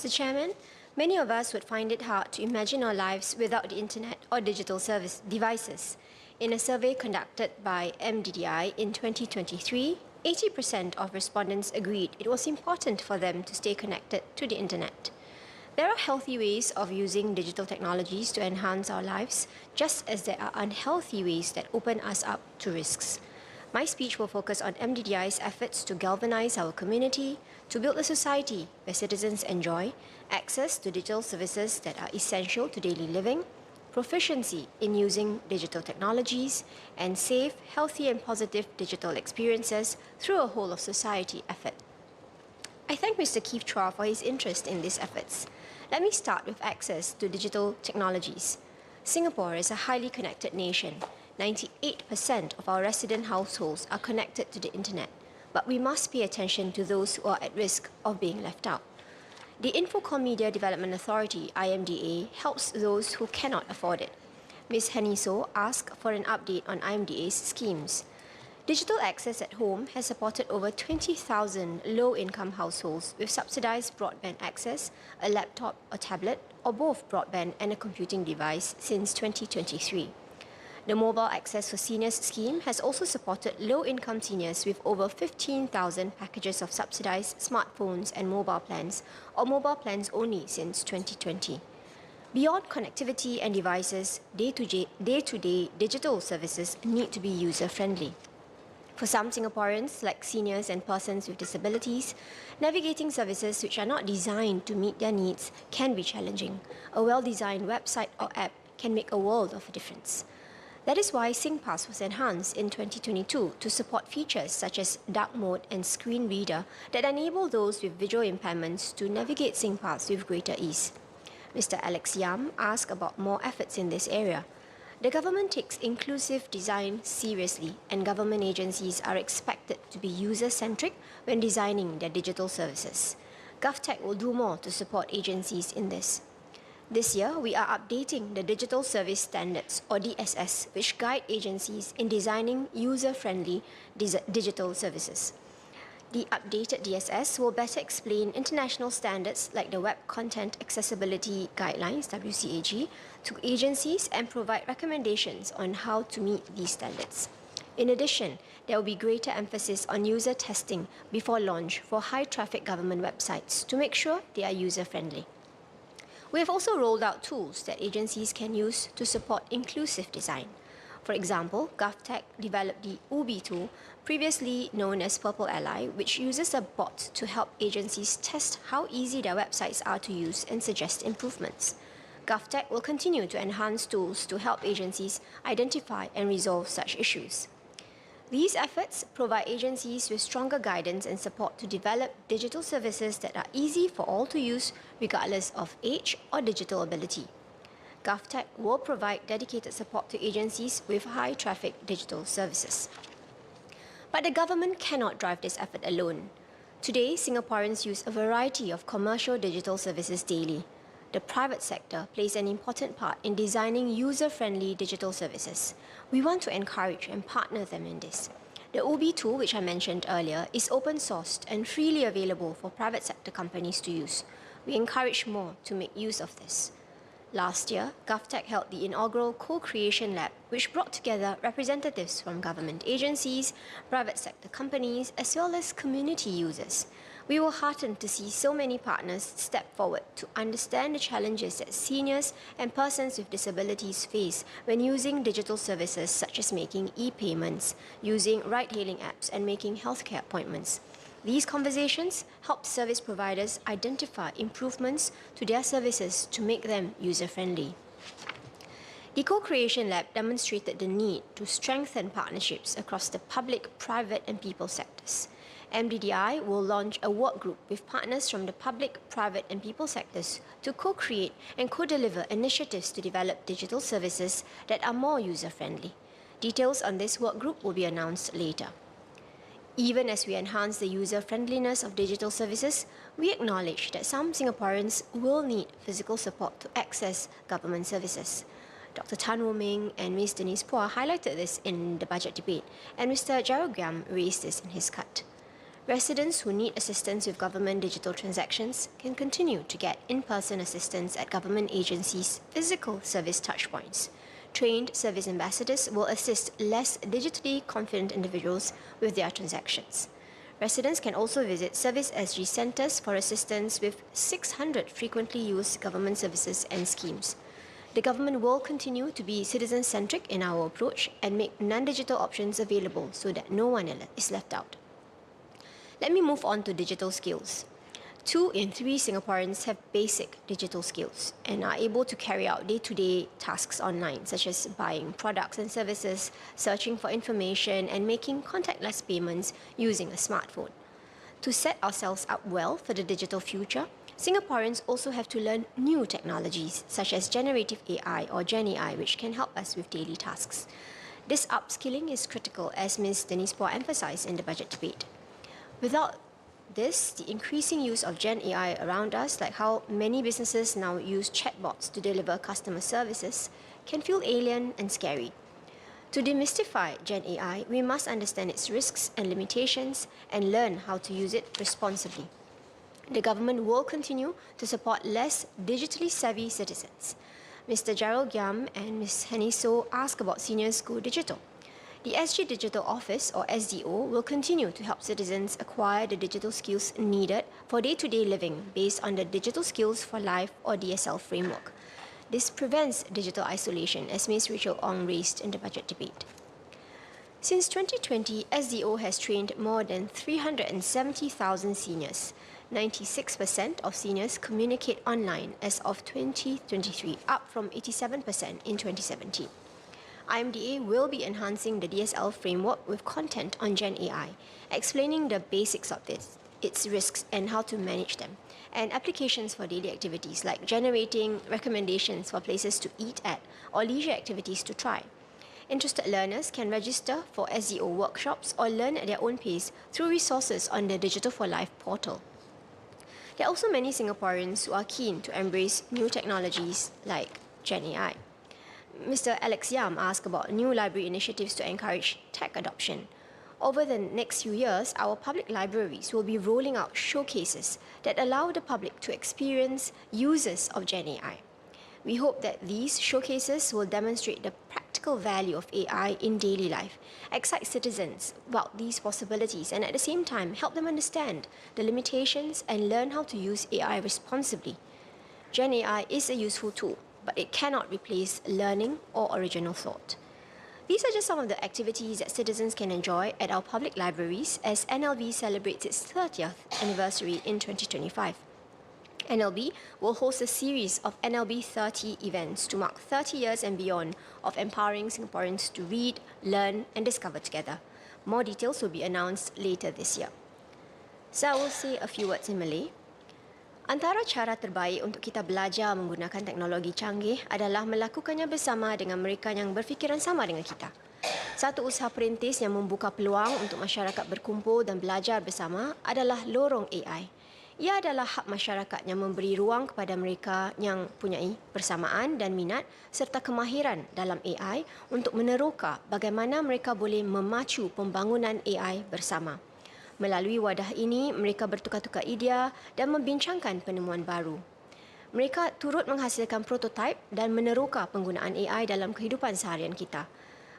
Mr. Chairman, many of us would find it hard to imagine our lives without the internet or digital service devices. In a survey conducted by MDDI in 2023, 80% of respondents agreed it was important for them to stay connected to the internet. There are healthy ways of using digital technologies to enhance our lives, just as there are unhealthy ways that open us up to risks. My speech will focus on MDDI's efforts to galvanize our community, to build a society where citizens enjoy access to digital services that are essential to daily living, proficiency in using digital technologies, and safe, healthy and positive digital experiences through a whole of society effort. I thank Mr. Keith Chua for his interest in these efforts. Let me start with access to digital technologies. Singapore is a highly connected nation. 98% of our resident households are connected to the internet, but we must pay attention to those who are at risk of being left out. The Infocom Media Development Authority, IMDA, helps those who cannot afford it. Ms. Heniso asked for an update on IMDA's schemes. Digital access at home has supported over 20,000 low-income households with subsidized broadband access, a laptop or tablet, or both broadband and a computing device since 2023. The Mobile Access for Seniors scheme has also supported low-income seniors with over 15,000 packages of subsidized smartphones and mobile plans, or mobile plans only since 2020. Beyond connectivity and devices, day-to-day digital services need to be user-friendly. For some Singaporeans, like seniors and persons with disabilities, navigating services which are not designed to meet their needs can be challenging. A well-designed website or app can make a world of a difference. That is why SingPass was enhanced in 2022 to support features such as dark mode and screen reader that enable those with visual impairments to navigate SingPass with greater ease. Mr. Alex Yam asked about more efforts in this area. The government takes inclusive design seriously, and government agencies are expected to be user-centric when designing their digital services. GovTech will do more to support agencies in this. This year, we are updating the Digital Service Standards, or DSS, which guide agencies in designing user-friendly digital services. The updated DSS will better explain international standards like the Web Content Accessibility Guidelines, WCAG, to agencies and provide recommendations on how to meet these standards. In addition, there will be greater emphasis on user testing before launch for high-traffic government websites to make sure they are user-friendly. We have also rolled out tools that agencies can use to support inclusive design. For example, GovTech developed the UBI tool, previously known as Purple Ally, which uses a bot to help agencies test how easy their websites are to use and suggest improvements. GovTech will continue to enhance tools to help agencies identify and resolve such issues. These efforts provide agencies with stronger guidance and support to develop digital services that are easy for all to use, regardless of age or digital ability. GovTech will provide dedicated support to agencies with high-traffic digital services. But the government cannot drive this effort alone. Today, Singaporeans use a variety of commercial digital services daily. The private sector plays an important part in designing user-friendly digital services. We want to encourage and partner them in this. The UBI tool, which I mentioned earlier, is open-sourced and freely available for private sector companies to use. We encourage more to make use of this. Last year, GovTech held the inaugural Co-Creation Lab, which brought together representatives from government agencies, private sector companies, as well as community users. We were heartened to see so many partners step forward to understand the challenges that seniors and persons with disabilities face when using digital services such as making e-payments, using ride-hailing apps, and making healthcare appointments. These conversations help service providers identify improvements to their services to make them user-friendly. The Co-Creation Lab demonstrated the need to strengthen partnerships across the public, private, and people sectors. MDDI will launch a work group with partners from the public, private, and people sectors to co-create and co-deliver initiatives to develop digital services that are more user-friendly. Details on this work group will be announced later. Even as we enhance the user-friendliness of digital services, we acknowledge that some Singaporeans will need physical support to access government services. Dr. Tan Wo Ming and Ms. Denise Phua highlighted this in the budget debate, and Mr. Jarrod Giam raised this in his cut. Residents who need assistance with government digital transactions can continue to get in-person assistance at government agencies' physical service touchpoints. Trained service ambassadors will assist less digitally confident individuals with their transactions. Residents can also visit Service SG centres for assistance with 600 frequently used government services and schemes. The government will continue to be citizen-centric in our approach and make non-digital options available so that no one is left out. Let me move on to digital skills. 2 in 3 Singaporeans have basic digital skills and are able to carry out day-to-day tasks online, such as buying products and services, searching for information, and making contactless payments using a smartphone. To set ourselves up well for the digital future, Singaporeans also have to learn new technologies, such as generative AI or GenAI, which can help us with daily tasks. This upskilling is critical, as Ms. Denise Poh emphasised in the budget debate. Without this, the increasing use of GenAI around us, like how many businesses now use chatbots to deliver customer services, can feel alien and scary. To demystify GenAI, we must understand its risks and limitations and learn how to use it responsibly. The government will continue to support less digitally savvy citizens. Mr. Gerald Giam and Ms. Henny So ask about seniors go digital. The SG Digital Office, or SDO, will continue to help citizens acquire the digital skills needed for day-to-day living based on the Digital Skills for Life, or DSL framework. This prevents digital isolation, as Ms. Rachel Ong raised in the budget debate. Since 2020, SDO has trained more than 370,000 seniors. 96% of seniors communicate online as of 2023, up from 87% in 2017. IMDA will be enhancing the DSL framework with content on GenAI, explaining the basics of its risks and how to manage them, and applications for daily activities like generating recommendations for places to eat at or leisure activities to try. Interested learners can register for SDO workshops or learn at their own pace through resources on the Digital for Life portal. There are also many Singaporeans who are keen to embrace new technologies like GenAI. Mr. Alex Yam asked about new library initiatives to encourage tech adoption. Over the next few years, our public libraries will be rolling out showcases that allow the public to experience uses of GenAI. We hope that these showcases will demonstrate the practical value of AI in daily life, excite citizens about these possibilities, and at the same time help them understand the limitations and learn how to use AI responsibly. GenAI is a useful tool, but it cannot replace learning or original thought. These are just some of the activities that citizens can enjoy at our public libraries as NLB celebrates its 30th anniversary in 2025. NLB will host a series of NLB 30 events to mark 30 years and beyond of empowering Singaporeans to read, learn, and discover together. More details will be announced later this year. So I will say a few words in Malay. Antara cara terbaik untuk kita belajar menggunakan teknologi canggih adalah melakukannya bersama dengan mereka yang berfikiran sama dengan kita. Satu usaha perintis yang membuka peluang untuk masyarakat berkumpul dan belajar bersama adalah Lorong AI. Ia adalah hak masyarakat yang memberi ruang kepada mereka yang punyai persamaan dan minat serta kemahiran dalam AI untuk meneroka bagaimana mereka boleh memacu pembangunan AI bersama. Melalui wadah ini, mereka bertukar-tukar idea dan membincangkan penemuan baru. Mereka turut menghasilkan prototipe dan meneroka penggunaan AI dalam kehidupan seharian kita.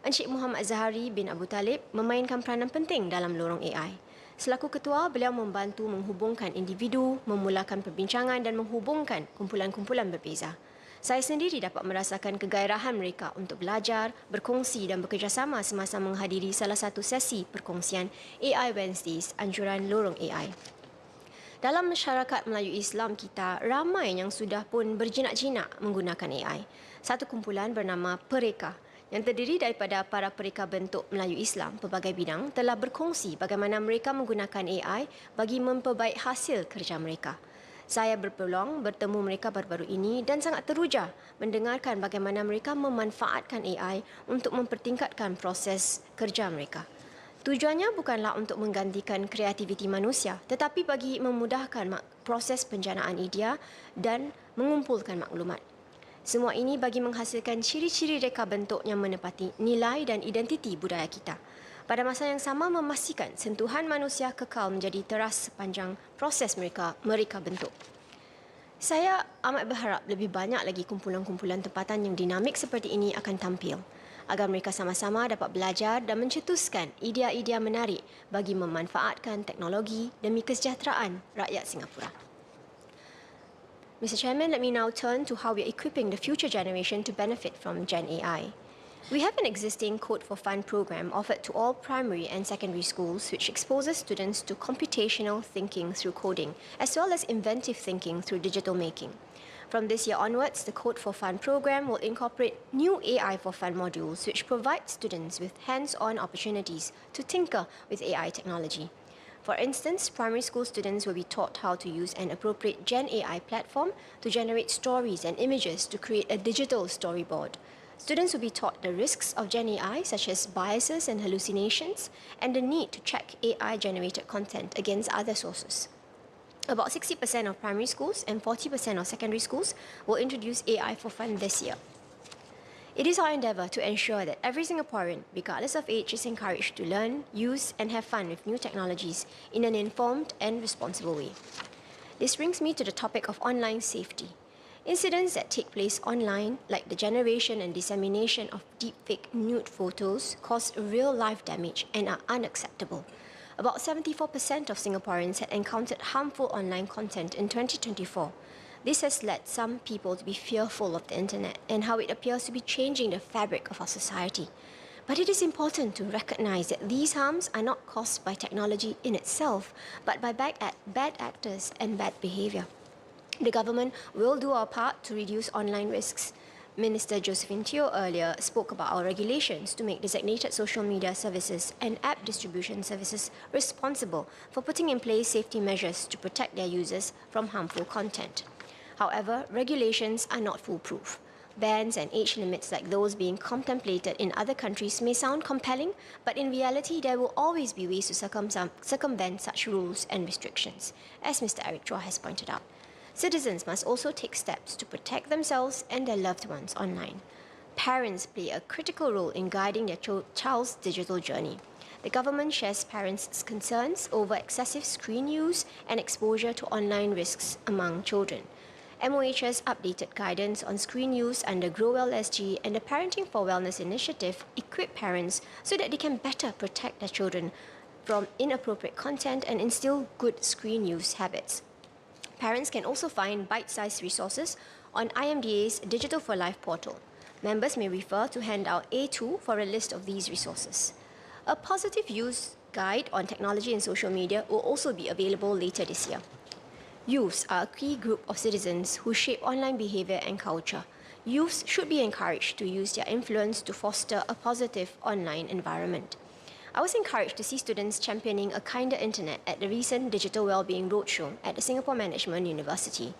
Encik Muhammad Zahari bin Abu Talib memainkan peranan penting dalam Lorong AI. Selaku ketua, beliau membantu menghubungkan individu, memulakan perbincangan dan menghubungkan kumpulan-kumpulan berbeza. Saya sendiri dapat merasakan kegairahan mereka untuk belajar, berkongsi dan bekerjasama semasa menghadiri salah satu sesi perkongsian AI Wednesdays anjuran Lorong AI. Dalam masyarakat Melayu Islam kita, ramai yang sudah pun berjinak-jinak menggunakan AI. Satu kumpulan bernama Pereka yang terdiri daripada para pereka bentuk Melayu Islam pelbagai bidang telah berkongsi bagaimana mereka menggunakan AI bagi memperbaik hasil kerja mereka. Saya berpeluang bertemu mereka baru-baru ini dan sangat teruja mendengarkan bagaimana mereka memanfaatkan AI untuk mempertingkatkan proses kerja mereka. Tujuannya bukanlah untuk menggantikan kreativiti manusia, tetapi bagi memudahkan proses penjanaan idea dan mengumpulkan maklumat. Semua ini bagi menghasilkan ciri-ciri reka bentuk yang menepati nilai dan identiti budaya kita. pada masa yang sama memastikan sentuhan manusia kekal menjadi teras sepanjang proses mereka bentuk. Saya amat berharap lebih banyak lagi kumpulan-kumpulan tempatan yang dinamik seperti ini akan tampil agar mereka sama-sama dapat belajar dan mencetuskan idea-idea menarik bagi memanfaatkan teknologi demi kesejahteraan rakyat Singapura. Mr. Chairman, let me now turn to how we are equipping the future generation to benefit from GenAI. We have an existing Code for Fun program offered to all primary and secondary schools which exposes students to computational thinking through coding, as well as inventive thinking through digital making. From this year onwards, the Code for Fun program will incorporate new AI for Fun modules which provide students with hands-on opportunities to tinker with AI technology. For instance, primary school students will be taught how to use an appropriate GenAI platform to generate stories and images to create a digital storyboard. Students will be taught the risks of GenAI, such as biases and hallucinations, and the need to check AI-generated content against other sources. About 60% of primary schools and 40% of secondary schools will introduce AI for Fun this year. It is our endeavour to ensure that every Singaporean, regardless of age, is encouraged to learn, use, and have fun with new technologies in an informed and responsible way. This brings me to the topic of online safety. Incidents that take place online, like the generation and dissemination of deepfake nude photos, cause real-life damage and are unacceptable. About 74% of Singaporeans had encountered harmful online content in 2024. This has led some people to be fearful of the internet and how it appears to be changing the fabric of our society. But it is important to recognize that these harms are not caused by technology in itself, but by bad actors and bad behavior. The government will do our part to reduce online risks. Minister Josephine Teo earlier spoke about our regulations to make designated social media services and app distribution services responsible for putting in place safety measures to protect their users from harmful content. However, regulations are not foolproof. Bans and age limits like those being contemplated in other countries may sound compelling, but in reality there will always be ways to circumvent such rules and restrictions, as Mr. Eric Chua has pointed out. Citizens must also take steps to protect themselves and their loved ones online. Parents play a critical role in guiding their child's digital journey. The government shares parents' concerns over excessive screen use and exposure to online risks among children. MOH's updated guidance on screen use under GrowWell SG and the Parenting for Wellness initiative equip parents so that they can better protect their children from inappropriate content and instill good screen use habits. Parents can also find bite-sized resources on IMDA's Digital for Life portal. Members may refer to handout A2 for a list of these resources. A positive use guide on technology and social media will also be available later this year. Youths are a key group of citizens who shape online behavior and culture. Youths should be encouraged to use their influence to foster a positive online environment. I was encouraged to see students championing a kinder internet at the recent Digital Wellbeing Roadshow at the Singapore Management University.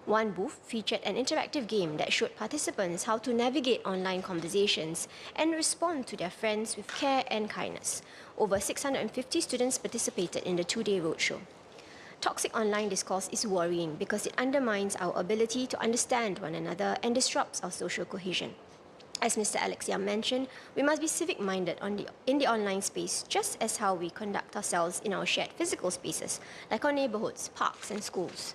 One booth featured an interactive game that showed participants how to navigate online conversations and respond to their friends with care and kindness. Over 650 students participated in the two-day roadshow. Toxic online discourse is worrying because it undermines our ability to understand one another and disrupts our social cohesion. As Mr. Alex Yam mentioned, we must be civic-minded in the online space, just as how we conduct ourselves in our shared physical spaces, like our neighbourhoods, parks and schools.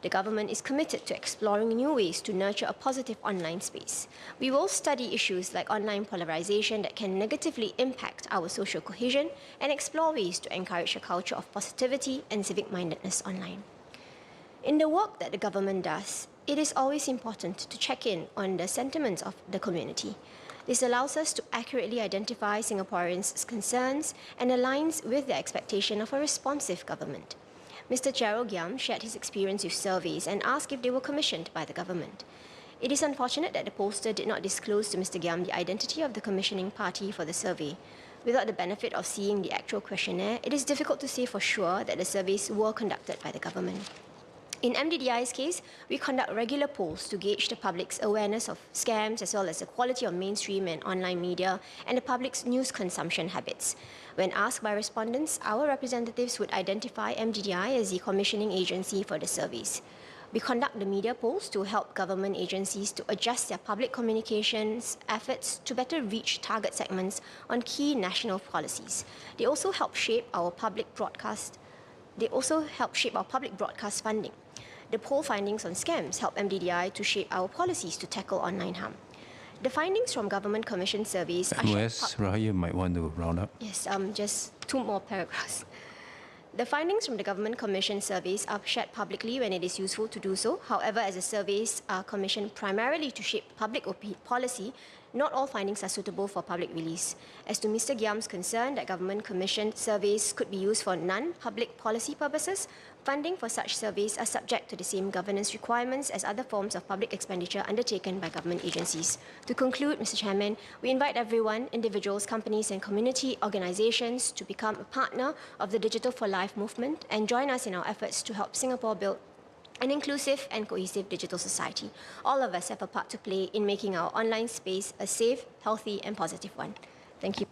The government is committed to exploring new ways to nurture a positive online space. We will study issues like online polarization that can negatively impact our social cohesion and explore ways to encourage a culture of positivity and civic-mindedness online. In the work that the government does, it is always important to check in on the sentiments of the community. This allows us to accurately identify Singaporeans' concerns and aligns with the expectation of a responsive government. Mr. Gerald Giam shared his experience with surveys and asked if they were commissioned by the government. It is unfortunate that the pollster did not disclose to Mr. Giam the identity of the commissioning party for the survey. Without the benefit of seeing the actual questionnaire, it is difficult to say for sure that the surveys were conducted by the government. In MDDI's case, we conduct regular polls to gauge the public's awareness of scams as well as the quality of mainstream and online media and the public's news consumption habits. When asked by respondents, our representatives would identify MDDI as the commissioning agency for the surveys. We conduct the media polls to help government agencies to adjust their public communications efforts to better reach target segments on key national policies. They also help shape our public broadcast funding. The poll findings on scams help MDDI to shape our policies to tackle online harm. The findings from government commission surveys are MOS Rahayu might want to round up. Yes, just 2 more paragraphs. The findings from the Government Commission surveys are shared publicly when it is useful to do so. However, as the surveys are commissioned primarily to shape public policy, not all findings are suitable for public release. As to Mr. Giam's concern that Government Commission surveys could be used for non-public policy purposes, funding for such surveys are subject to the same governance requirements as other forms of public expenditure undertaken by government agencies. To conclude, Mr. Chairman, we invite everyone, individuals, companies and community organizations to become a partner of the Digital for Life movement and join us in our efforts to help Singapore build an inclusive and cohesive digital society. All of us have a part to play in making our online space a safe, healthy and positive one. Thank you.